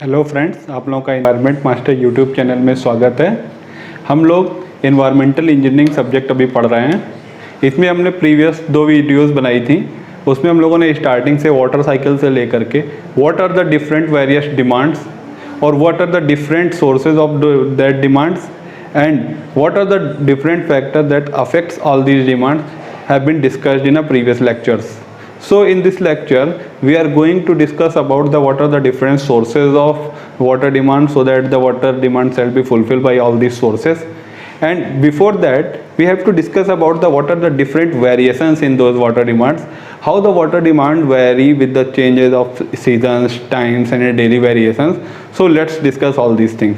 Hello friends, आप लोगों का इन्वायरमेंट मास्टर यूट्यूब चैनल में स्वागत है। हम लोग इन्वायरमेंटल इंजीनियरिंग सब्जेक्ट अभी पढ़ रहे हैं। इसमें हमने प्रीवियस 2 वीडियोस बनाई थी। उसमें हम लोगों ने स्टार्टिंग से वाटर साइकिल से लेकर के what are the different various demands और what are the different sources of that demands and what are the different factor that affects all these demands have been discussed in a previous lectures. So in this lecture we are going to discuss about what are the different sources of water demand so that the water demand shall be fulfilled by all these sources. And before that we have to discuss about what are the different variations in those water demands, how the water demand vary with the changes of seasons, times and daily variations. So let's discuss all these things.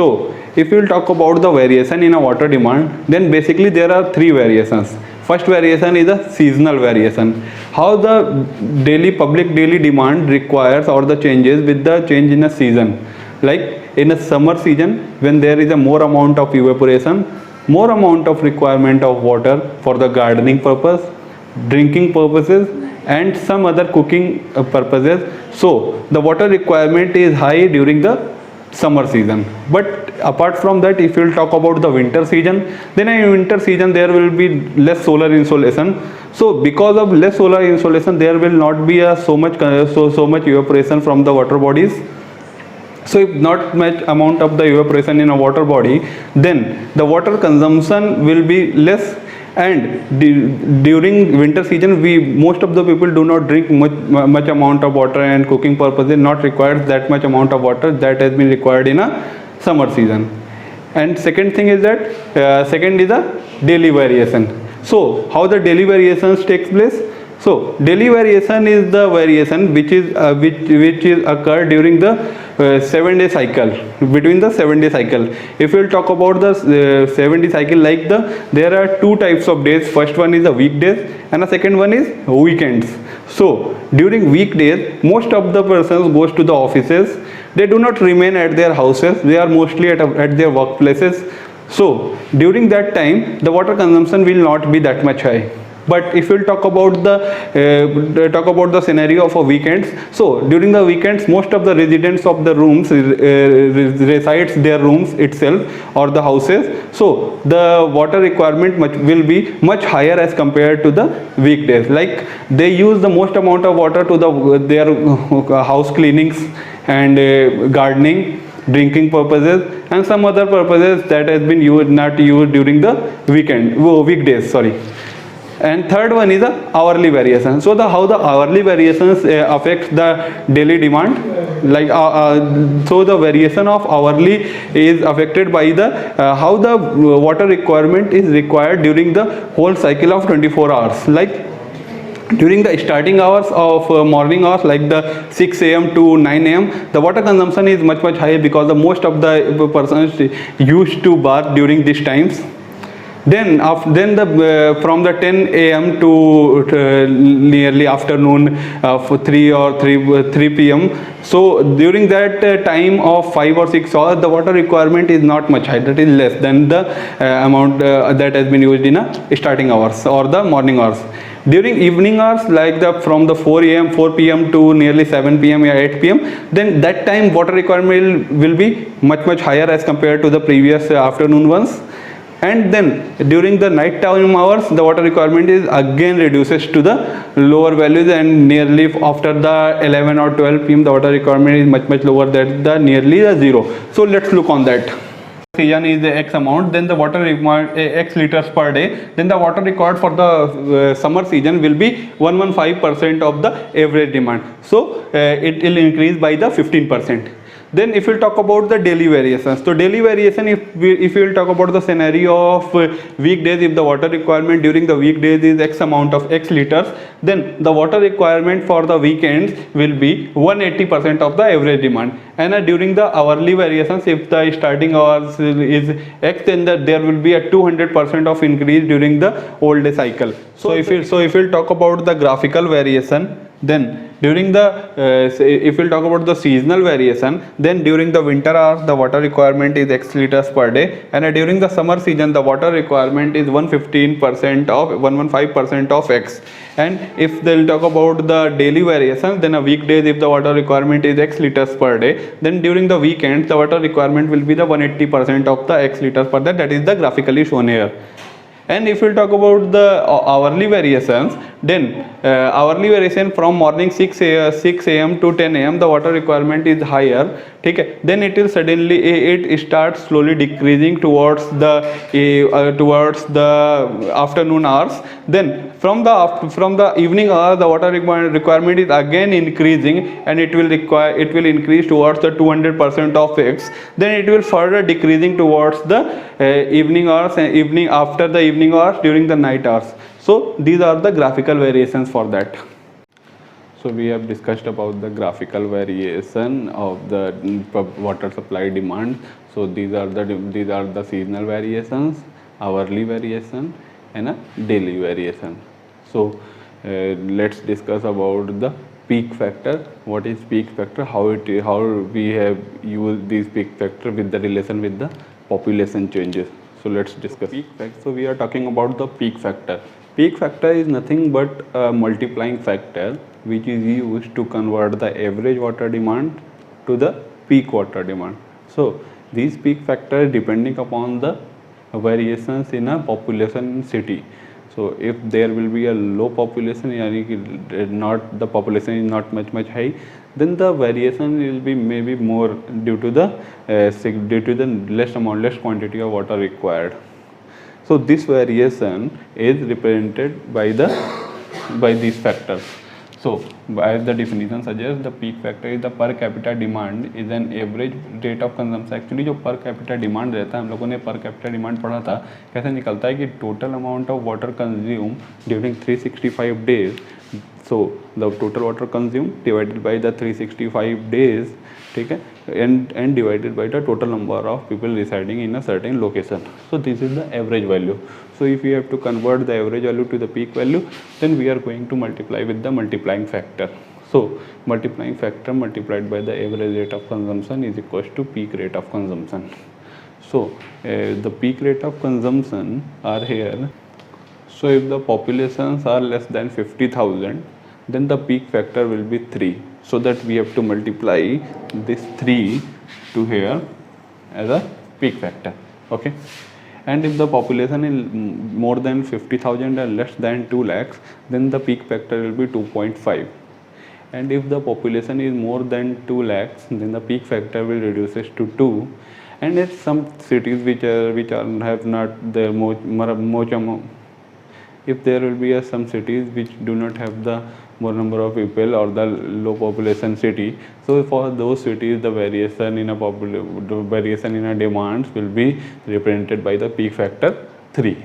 So if we will talk about the variation in a water demand, then basically there are 3 variations. First variation is a seasonal variation. How the public daily demand requires or the changes with the change in a season. Like in a summer season, when there is a more amount of evaporation, more amount of requirement of water for the gardening purpose, drinking purposes and some other cooking purposes. So the water requirement is high during the summer season. But apart from that, if you will talk about the winter season, then in winter season there will be less solar insolation. So because of less solar insolation, there will not be so much evaporation from the water bodies. So if not much amount of the evaporation in a water body, then the water consumption will be less. And during winter season, most of the people do not drink much amount of water, and cooking purposes not required that much amount of water that has been required in a summer season. And second thing is that second is a daily variation. So how the daily variations takes place? So daily variation is the variation which is occurred during the 7-day cycle, between the 7-day cycle. If we will talk about the 7-day cycle, like there are 2 types of days. First one is the weekdays and the second one is weekends. So during weekdays, most of the persons goes to the offices. They do not remain at their houses. They are mostly at their workplaces. So during that time, the water consumption will not be that much high. But if we'll talk about the scenario of a weekends, so during the weekends most of the residents of the rooms resides their rooms itself or the houses, so the water requirement will be much higher as compared to the weekdays. Like they use the most amount of water to their house cleanings and gardening, drinking purposes and some other purposes that has been not used during the weekdays, sorry. And third one is the hourly variation. So how the hourly variations affects the daily demand. Like so the variation of hourly is affected by the how the water requirement is required during the whole cycle of 24 hours. Like during the starting hours of morning hours, like the 6 a.m. to 9 a.m, the water consumption is much higher because the most of the persons used to bath during these times. Then from the 10 a.m. to nearly afternoon of 3 p.m. So during that time of 5 or 6 hours, the water requirement is not much high. That is less than the amount that has been used in starting hours or the morning hours. During evening hours, like from the 4 p.m. to nearly 7 p.m. or 8 p.m, then that time water requirement will be much higher as compared to the previous afternoon ones. And then during the night time hours, the water requirement is again reduces to the lower values, and nearly after the 11 or 12 p.m. the water requirement is much lower than the nearly the 0. So let's look on that. Season is X amount, then the water required X liters per day, then the water required for the summer season will be 115% of the average demand. So it will increase by the 15%. Then if we talk about the daily variations, so daily variation, if we will talk about the scenario of weekdays, if the water requirement during the weekdays is X amount of X liters, then the water requirement for the weekends will be 180% of the average demand. And during the hourly variations, if the starting hours is X, then there will be a 200% of increase during the whole day cycle. So if we'll talk about the graphical variation, Then during the if we'll talk about the seasonal variation, then during the winter hours the water requirement is x liters per day, and during the summer season the water requirement is 115% of 115% of x. And if they'll talk about the daily variation, then a weekdays if the water requirement is x liters per day, then during the weekends the water requirement will be the 180% of the x liters per day. That is the graphically shown here. And if we talk about the hourly variations, then hourly variation from morning 6 a.m. to 10 a.m. the water requirement is higher. Okay, then it will suddenly it starts slowly decreasing towards the afternoon hours. Then from the evening hour the water requirement is again increasing, and it will increase towards the 200% of x. Then it will further decreasing towards the evening hours, and evening after the evening hours during the night hours. So these are the graphical variations for that. So we have discussed about the graphical variation of the water supply demand. So these are the seasonal variations, hourly variation, and a daily variation. So let's discuss about the peak factor. What is peak factor? How we have used this peak factor with the relation with the population changes. So let's discuss peak factor. So we are talking about the peak factor. Peak factor is nothing but a multiplying factor which is used to convert the average water demand to the peak water demand. So these peak factors depending upon the variations in a population city. So if there will be a low population, not the population is not much high, then the variation will be maybe more due to the less quantity of water required. So this variation is represented by these factors. So as the definition suggests, the peak factor is the per capita demand is an average rate of consumption. Actually जो per capita demand रहता है, हम लोगों ने per capita demand पढ़ा था, कैसे निकलता है कि total amount of water consumed during 365 days. So the total water consumed divided by the 365 days, ठीक है, and divided by the total number of people residing in a certain location. So this is the average value. So if we have to convert the average value to the peak value, then we are going to multiply with the multiplying factor. So multiplying factor multiplied by the average rate of consumption is equals to peak rate of consumption. So the peak rate of consumption are here. So if the populations are less than 50,000, then the peak factor will be 3. So that we have to multiply this 3 to here as a peak factor. Okay. And if the population is more than 50,000 and less than 2 lakhs, then the peak factor will be 2.5. And if the population is more than 2 lakhs, then the peak factor will reduces to 2. And at some cities which have not the much amount, if there will be some cities which do not have the more number of people or the low population city, so for those cities the variation in a demands will be represented by the peak factor 3.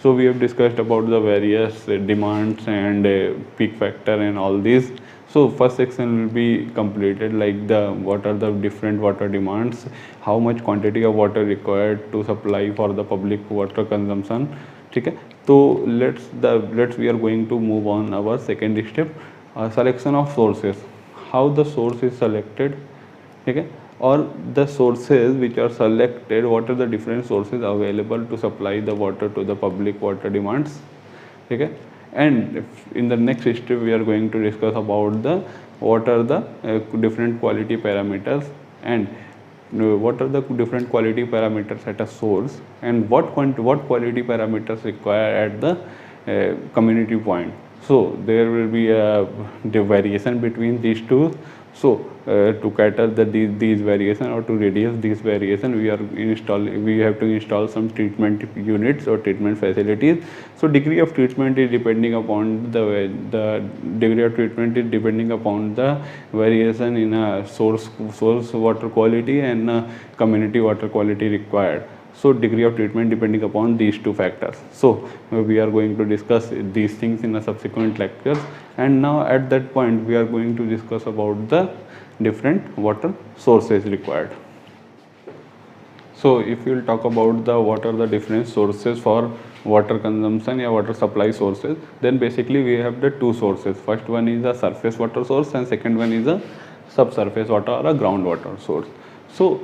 So we have discussed about the various demands and peak factor and all these. So first section will be completed, like what are the different water demands, how much quantity of water required to supply for the public water consumption. Okay, so let's we are going to move on our second step, selection of sources. How the source is selected, okay, or the sources which are selected, what are the different sources available to supply the water to the public water demands. Okay, and in the next step we are going to discuss about the what are the different quality parameters, and what are the different quality parameters at a source, and what quality parameters require at the community point. So there will be a variation between these two. So to cater these variation, or to reduce this variation, we have to install some treatment units or treatment facilities. So degree of treatment is depending upon the degree of treatment is depending upon the variation in a source water quality and community water quality required. So degree of treatment depending upon these two factors. So we are going to discuss these things in a subsequent lectures, and now at that point we are going to discuss about the different water sources required. So if we will talk about what are the different sources for water consumption या water supply sources, then basically we have the two sources. First one is a surface water source and second one is a subsurface water or a groundwater source. So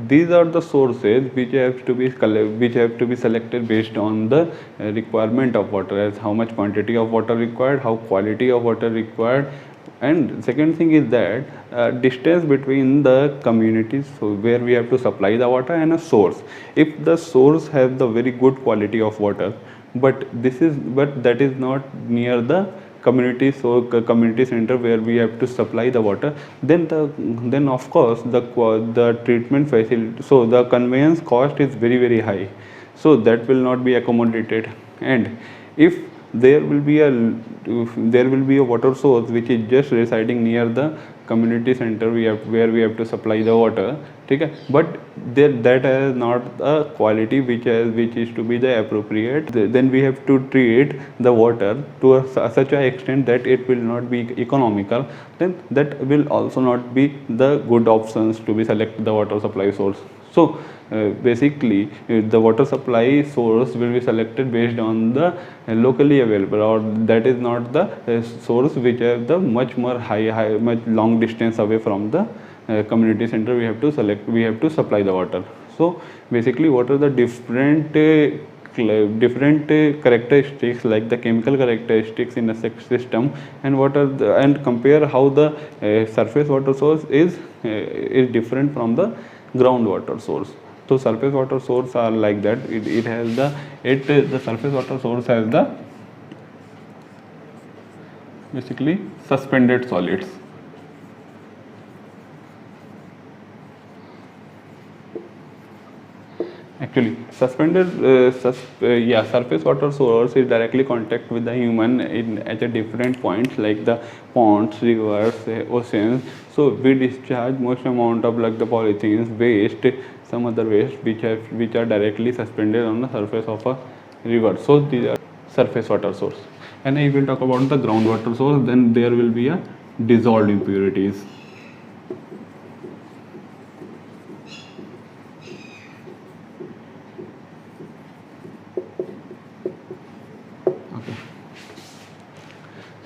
these are the sources which have to be selected based on the requirement of water, as how much quantity of water required, how quality of water required. And second thing is that distance between the communities, so where we have to supply the water, and a source. If the source has the very good quality of water, but that is not near the community, so community center where we have to supply the water, then of course the treatment facility, so the conveyance cost is very high, so that will not be accommodated. And if there will be a water source which is just residing near the community center where we have to supply the water, okay, but that has not a quality which is to be the appropriate, then we have to treat the water to such a extent that it will not be economical, then that will also not be the good options to be select the water supply source. So basically the water supply source will be selected based on the locally available, or that is not the source which have the much long distance away from the community center we have to supply the water. So basically what are the different characteristics, like the chemical characteristics in a system, and compare how the surface water source is different from the groundwater source. So surface water source are like that. The surface water source has the basically suspended solids. Actually, surface water source is directly contact with the human at a different points, like the ponds, rivers, oceans. So we discharge most amount of, like, the polythenes, waste, some other waste which are directly suspended on the surface of a river. So these are surface water source. And if we talk about the groundwater source, then there will be a dissolved impurities.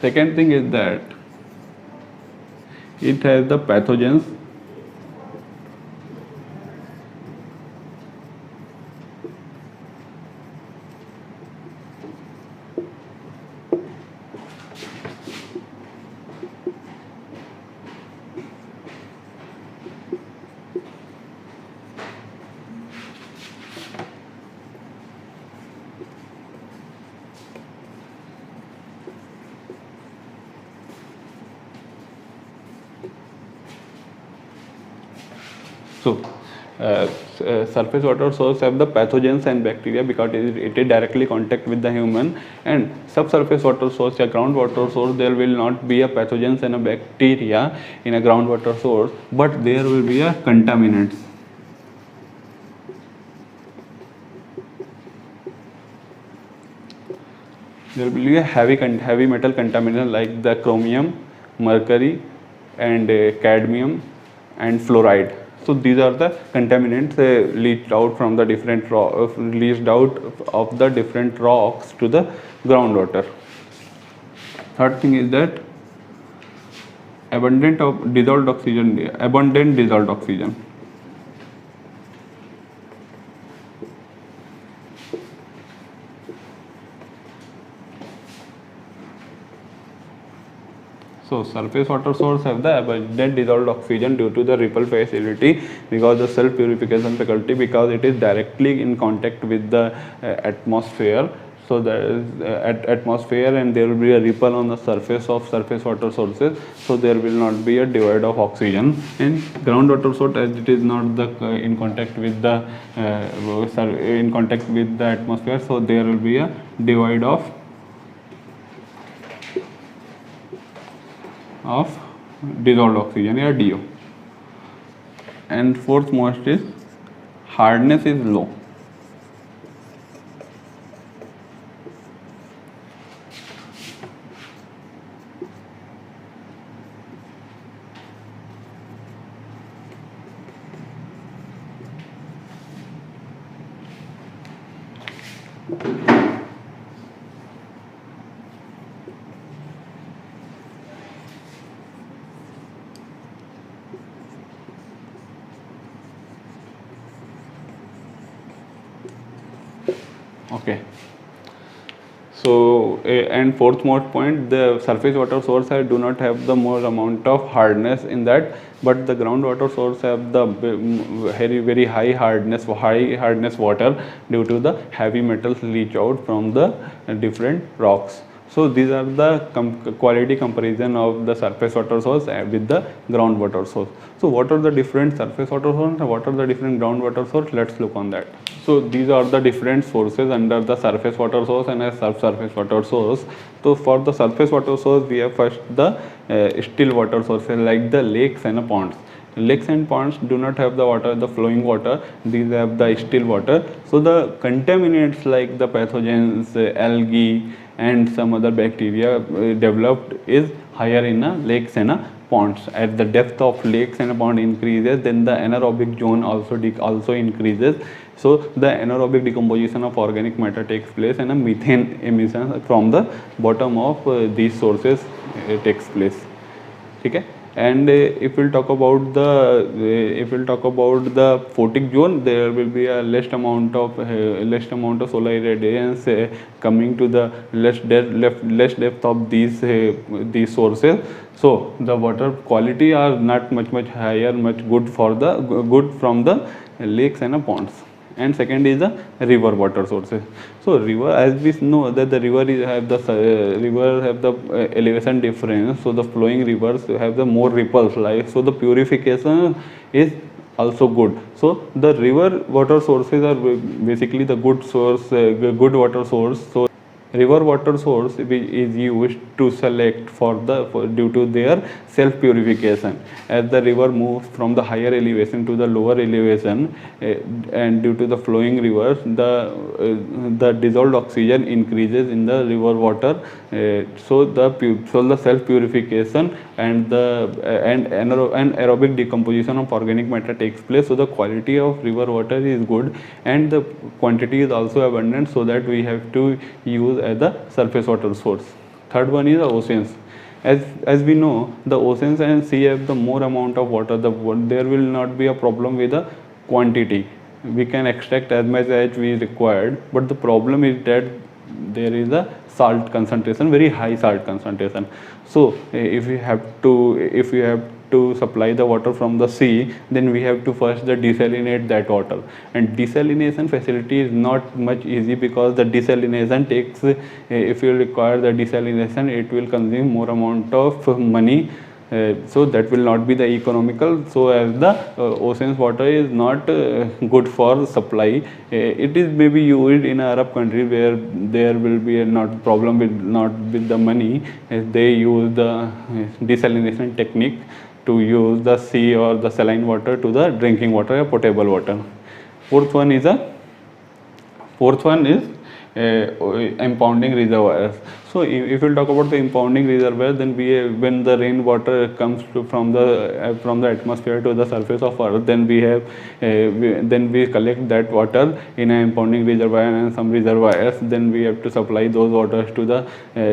Second thing is that it has the pathogens. So surface water source have the pathogens and bacteria because it is directly contact with the human. And subsurface water source or groundwater source, there will not be a pathogens and a bacteria in a groundwater source, but there will be a contaminants. There will be a heavy metal contaminant like the chromium, mercury, and cadmium and fluoride. So these are the contaminants leached out from the different released out of the different rocks to the groundwater. Third thing is that abundant dissolved oxygen. So surface water source have the abundant dissolved oxygen due to the ripple facility, because the self purification faculty, because it is directly in contact with the atmosphere. So there is atmosphere, and there will be a ripple on the surface of surface water sources, so there will not be a divide of oxygen. And groundwater source, as it is not in contact with the atmosphere, so there will be a divide of dissolved oxygen, or DO. And fourth most is hardness is low. Okay. So and fourth more point, the surface water source do not have the more amount of hardness in that, but the groundwater source have the very high hardness water due to the heavy metals leach out from the different rocks. So these are the quality comparison of the surface water source with the groundwater source. So what are the different surface water source and what are the different groundwater source? Let's look on that. So these are the different sources under the surface water source and a subsurface water source. So for the surface water source, we have first the still water sources like the lakes and ponds. Lakes and ponds do not have the water, the flowing water. These have the still water. So the contaminants like the pathogens, algae, and some other bacteria developed is higher in lakes and ponds. As the depth of lakes and pond increases, then the anaerobic zone also increases. So the anaerobic decomposition of organic matter takes place and a methane emission from the bottom of these sources takes place. Okay. And if we'll talk about the photic zone, there will be a less amount of solar irradiance coming to the less depth of these sources. So the water quality are not much higher, much good from the lakes and ponds. And second is the river water sources. So river, as we know that the river have the elevation difference, so the flowing rivers have the more ripples, like, so the purification is also good. So the river water sources are basically the good good water source. So river water source is used to select due to their self purification. As the river moves from the higher elevation to the lower elevation, and due to the flowing rivers, the dissolved oxygen increases in the river water. So the self purification and aerobic decomposition of organic matter takes place. So the quality of river water is good and the quantity is also abundant, so that we have to use as the surface water source. Third one is the oceans. As we know, the oceans and sea have the more amount of water. There will not be a problem with the quantity. We can extract as much as we required, but the problem is that there is a salt concentration, very high salt concentration. So if we have to supply the water from the sea, then we have to first desalinate that water, and desalination facility is not much easy, because the desalination takes, if you require the desalination, it will consume more amount of money. So that will not be the economical. So as the ocean's water is not good for supply, it is maybe used in Arab country where there will be a not problem with the money. They use the desalination technique to use the sea or the saline water to the drinking water or potable water. Fourth one is impounding reservoirs. So if we talk about the impounding reservoir, then when the rainwater comes from the atmosphere to the surface of earth, then we collect that water in an impounding reservoir and some reservoirs. Then we have to supply those waters to the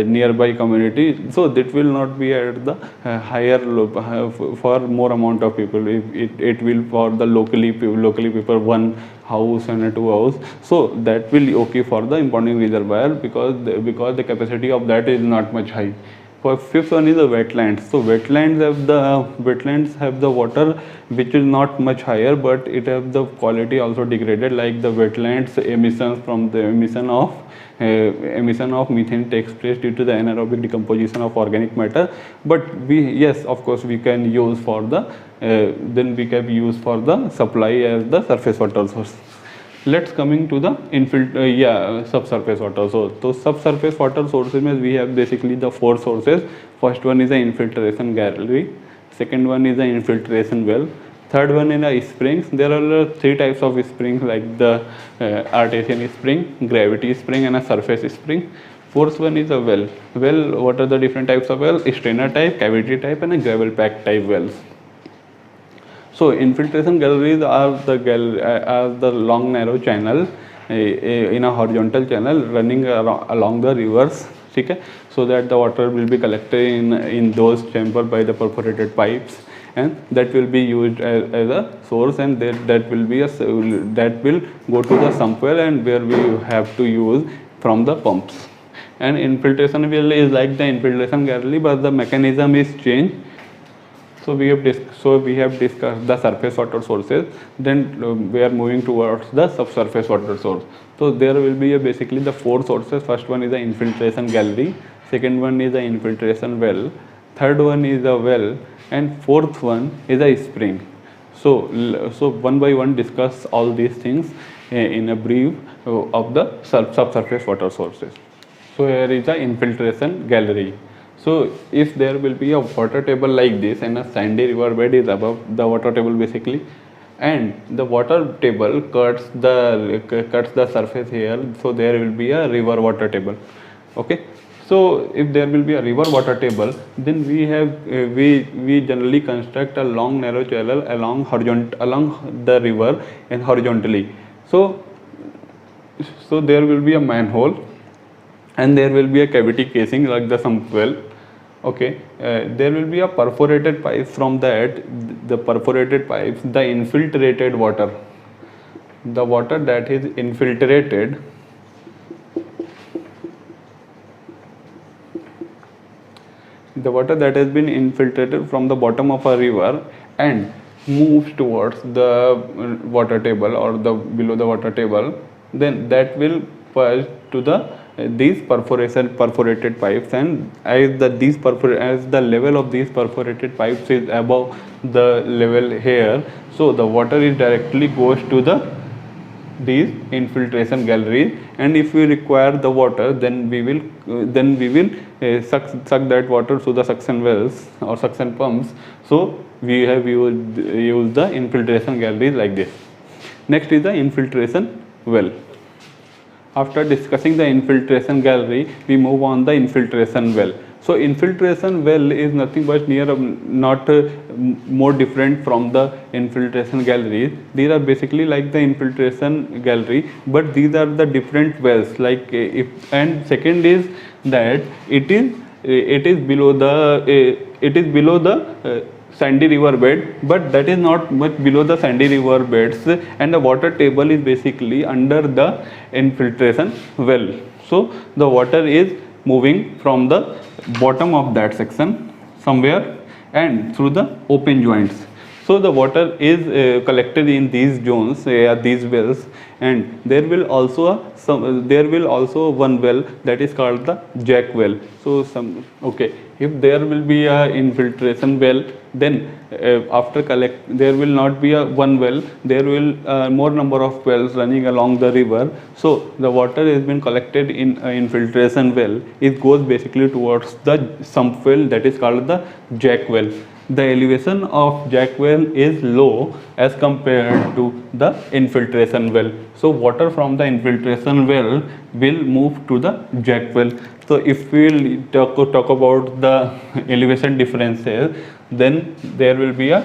nearby community. So that will not be at the higher for more amount of people. It will for the locally people, one house and a two house. So that will be okay for the impounding reservoir, because the capacity of that is not much high. For fifth one is the wetlands. So wetlands have the water which is not much higher, but it have the quality also degraded, like the wetlands emissions from the emission of methane takes place due to the anaerobic decomposition of organic matter. But of course we can use for the supply as the surface water source. Let's coming to the subsurface water. So subsurface water sources means we have basically the four sources. First one is the infiltration gallery. Second one is the infiltration well. Third one is the springs. There are three types of springs, like the artesian spring, gravity spring, and a surface spring. Fourth one is a well. Well, what are the different types of wells? Strainer type, cavity type, and a gravel pack type wells. So infiltration galleries are the long narrow channel in a horizontal channel running along the rivers. Okay? So that the water will be collected in those chambers by the perforated pipes, and that will be used as a source, and that will be that will go to the sump well, and where we have to use from the pumps. And infiltration well is like the infiltration gallery, but the mechanism is changed. So we have discussed the surface water sources. Then we are moving towards the subsurface water source. So there will be basically the four sources. First one is the infiltration gallery, second one is the infiltration well, third one is a well, and fourth one is a spring. So one by one discuss all these things in a brief of the subsurface water sources. So here is the infiltration gallery. So if there will be a water table like this and a sandy river bed is above the water table basically, and the water table cuts the surface here, so there will be a river water table. Okay, so if there will be a river water table, then we generally construct a long narrow channel along the river and horizontally. So there will be a manhole, and there will be a cavity casing like the sump well. Okay, there will be a perforated pipe. From that, the perforated pipes, the infiltrated water, the water that is infiltrated, the water that has been infiltrated from the bottom of a river and moves towards the water table or the below the water table, then that will pass to the these perforated pipes, and as the level of these perforated pipes is above the level here, so the water is directly goes to these infiltration galleries, and if we require the water, then we will suck that water through the suction wells or suction pumps. So we have used the infiltration galleries like this. Next is the infiltration well. After discussing the infiltration gallery, we move on the infiltration well. So infiltration well is nothing but more different from the infiltration galleries. These are basically like the infiltration gallery, but these are the different wells. And second is that it is below the sandy river bed, but that is not much below the sandy river beds, and the water table is basically under the infiltration well. So the water is moving from the bottom of that section somewhere and through the open joints. So the water is collected in these zones, these wells, and there will also one well that is called the jack well. So if there will be a infiltration well, then there will not be a one well, there will more number of wells running along the river. So the water has been collected in infiltration well. It goes basically towards the sump well that is called the jack well. The elevation of jack well is low as compared to the infiltration well. So water from the infiltration well will move to the jack well. So if we will talk about the elevation differences, then there will be a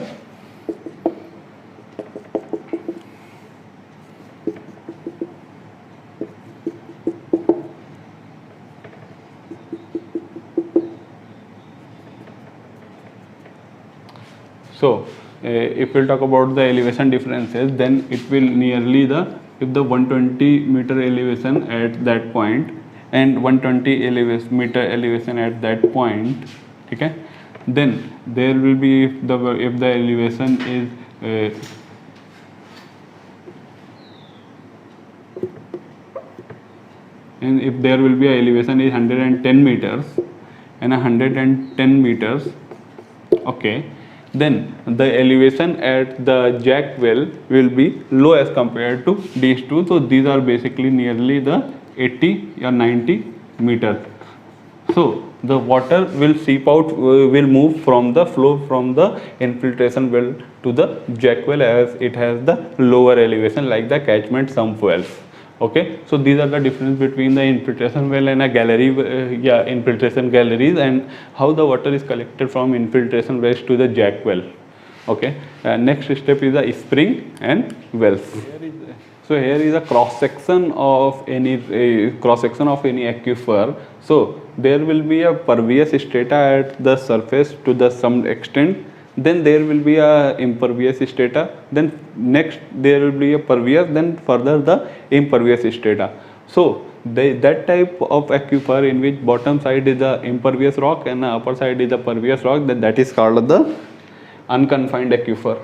if we'll talk about the elevation differences, then it will nearly if the 120 meter elevation at that point and 120 meter elevation at that point, okay, then there will be if the elevation is and if there will be a elevation is 110 meters and 110 meters, okay, then the elevation at the jack well will be low as compared to these two. So these are basically nearly the 80 or 90 meters. So the water will seep out, will move from the flow from the infiltration well to the jack well, as it has the lower elevation like the catchment sump wells. Okay, so these are the difference between the infiltration well and a gallery, infiltration galleries, and how the water is collected from infiltration wells to the jack well. Okay, next step is the spring and wells. So here is a cross section of any aquifer. So there will be a pervious strata at the surface to some extent. then there will be a impervious strata, then next there will be a pervious, then further the impervious strata. So that type of aquifer in which bottom side is the impervious rock and the upper side is the pervious rock, then that is called the unconfined aquifer.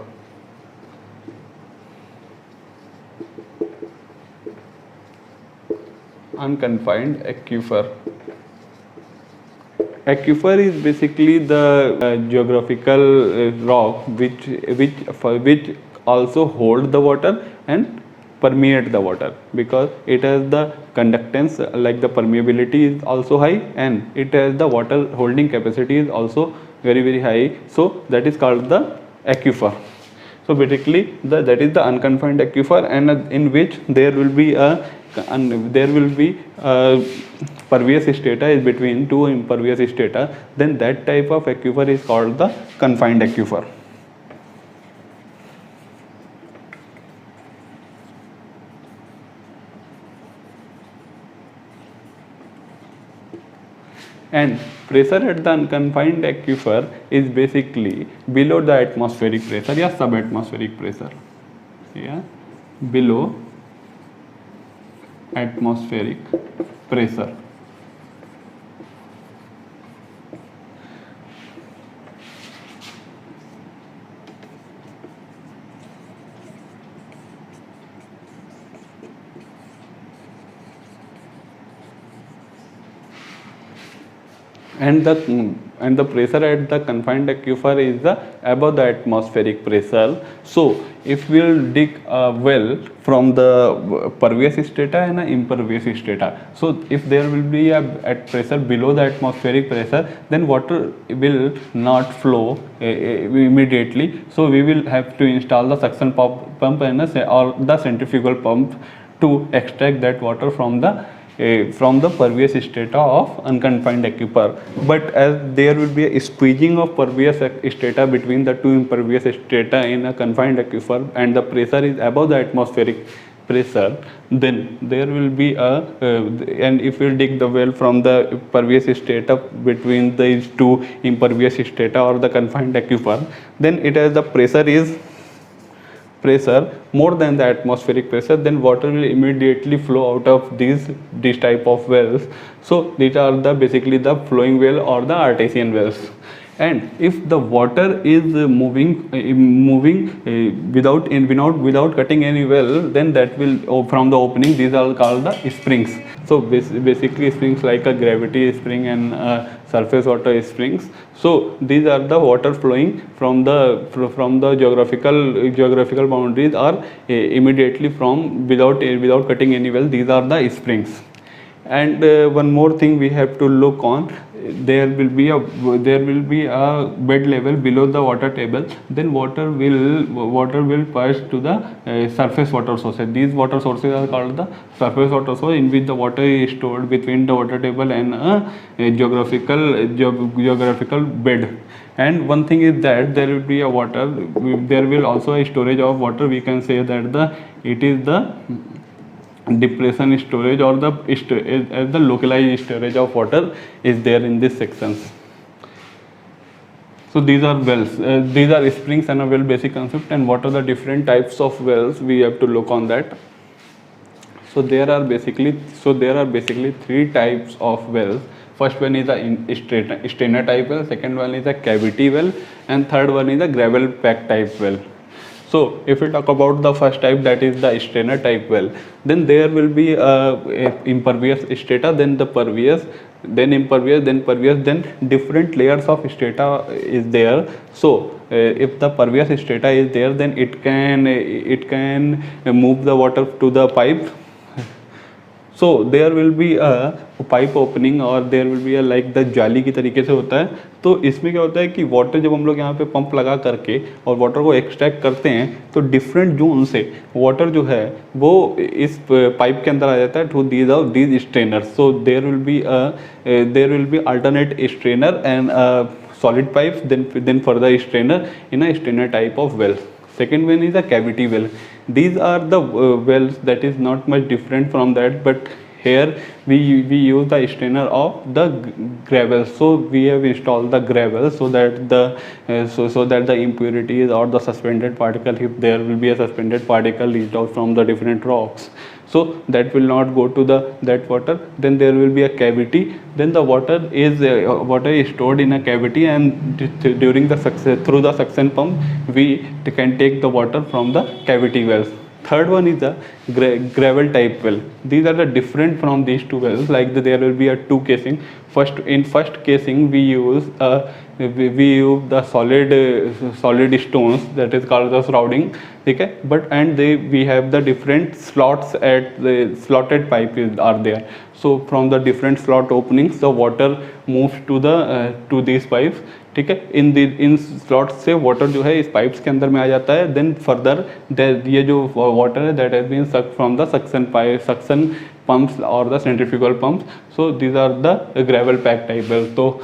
Unconfined aquifer. Aquifer is basically the geographical rock which also hold the water and permeate the water, because it has the conductance, like the permeability is also high, and it has the water holding capacity is also very high. So that is called the aquifer. So basically that is the unconfined aquifer, and in which there will be a pervious strata is between two impervious strata, then that type of aquifer is called the confined aquifer. And pressure at the unconfined aquifer is basically below the atmospheric pressure, या subatmospheric pressure, yeah, below atmospheric pressure. And the pressure at the confined aquifer is the above the atmospheric pressure. So if we will dig a well from the pervious strata and impervious strata, so if there will be a at pressure below the atmospheric pressure, then water will not flow immediately. So we will have to install the suction pump and or the centrifugal pump to extract that water from the pervious strata of unconfined aquifer. But as there will be a squeezing of pervious strata between the two impervious strata in a confined aquifer, and the pressure is above the atmospheric pressure, then there will be a and if you dig the well from the pervious strata between these two impervious strata or the confined aquifer, then it has the pressure more than the atmospheric pressure, then water will immediately flow out of these type of wells. So these are the basically the flowing well or the artesian wells. And if the water is moving without cutting any well, then that will from the opening, these are called the springs. So basically springs like a gravity spring and surface water springs. So these are the water flowing from the geographical boundaries, or immediately from without cutting any well. These are the springs. And one more thing we have to look on, there will be a bed level below the water table, then water will pass to the surface water sources. These water sources are called the surface water source, in which the water is stored between the water table and a geographical bed. And one thing is that there will be a water, there will also a storage of water. We can say that it is the depression storage, or the localized storage of water is there in these sections. So these are wells, these are springs and a well basic concept. And what are the different types of wells, we have to look on that. So there are basically three types of wells. First one is a strainer type well, second one is a cavity well, and third one is a gravel pack type well. So if we talk about the first type, that is the strainer type well, then there will be a impervious strata, then the pervious, then impervious, then pervious, then different layers of strata is there. So if the pervious strata is there, then it can move the water to the pipe. So there will be a pipe opening, और there will be like the जाली की तरीके से होता है. तो इसमें क्या होता है कि वाटर जब हम लोग यहाँ पे पंप लगा करके और वाटर को एक्सट्रैक्ट करते हैं, तो डिफरेंट जोन से वाटर जो है वो इस पाइप के अंदर आ जाता है to these strainer. So there will be alternate strainer and solid pipe, then further strainer in a strainer type of well. Second one is a cavity well. These are the wells that is not much different from that, but here we use the strainer of the gravel. So we have installed the gravel so that the impurities or the suspended particle, if there will be a suspended particle leached out from the different rocks, so that will not go to that water. Then there will be a cavity, then the water is stored in a cavity, and during the through the suction pump we can take the water from the cavity wells. Third one is the gravel type well. These are the different from these two wells. Like there will be a two casing. First casing we use the solid stones, that is called the shrouding. Okay, we have the different slots at the slotted pipes are there. So from the different slot openings the water moves to these pipes. ठीक है, इन slot से water जो है इस pipes के अंदर में आ जाता है. देन फर्दर ये जो वाटर है that has been sucked from the suction pumps or the centrifugal pumps. So these are the gravel pack type wells. So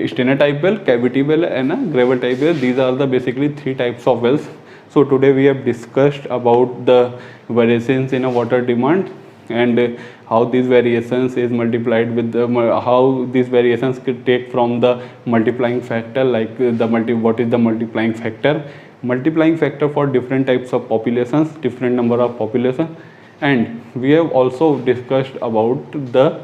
strainer type well, cavity well and a gravel type well. These are the basically three types of wells. So today we have discussed about the variations in a water demand and how these variations is multiplied with how these variations could take from the multiplying factor, like what is the multiplying factor for different types of populations, different number of population. And we have also discussed about the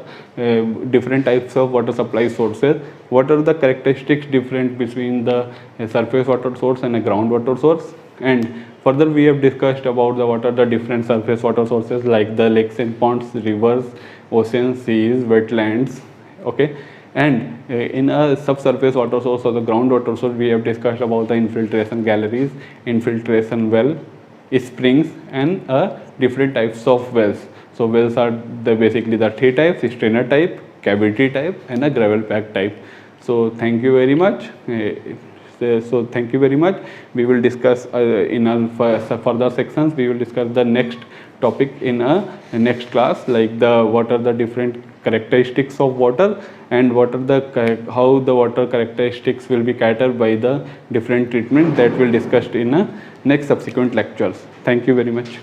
different types of water supply sources. What are the characteristics different between the surface water source and a groundwater source. And further we have discussed about what are the different surface water sources like the lakes and ponds, rivers, oceans, seas, wetlands. Okay, and in a subsurface water source or the groundwater source we have discussed about the infiltration galleries, infiltration well, springs and different types of wells. So wells are basically the three types: strainer type, cavity type and a gravel pack type. So thank you very much. So thank you very much. We will discuss in our further sections. We will discuss the next topic in a next class, like what are the different characteristics of water and what are how the water characteristics will be catered by the different treatment that will discussed in a next subsequent lectures. Thank you very much.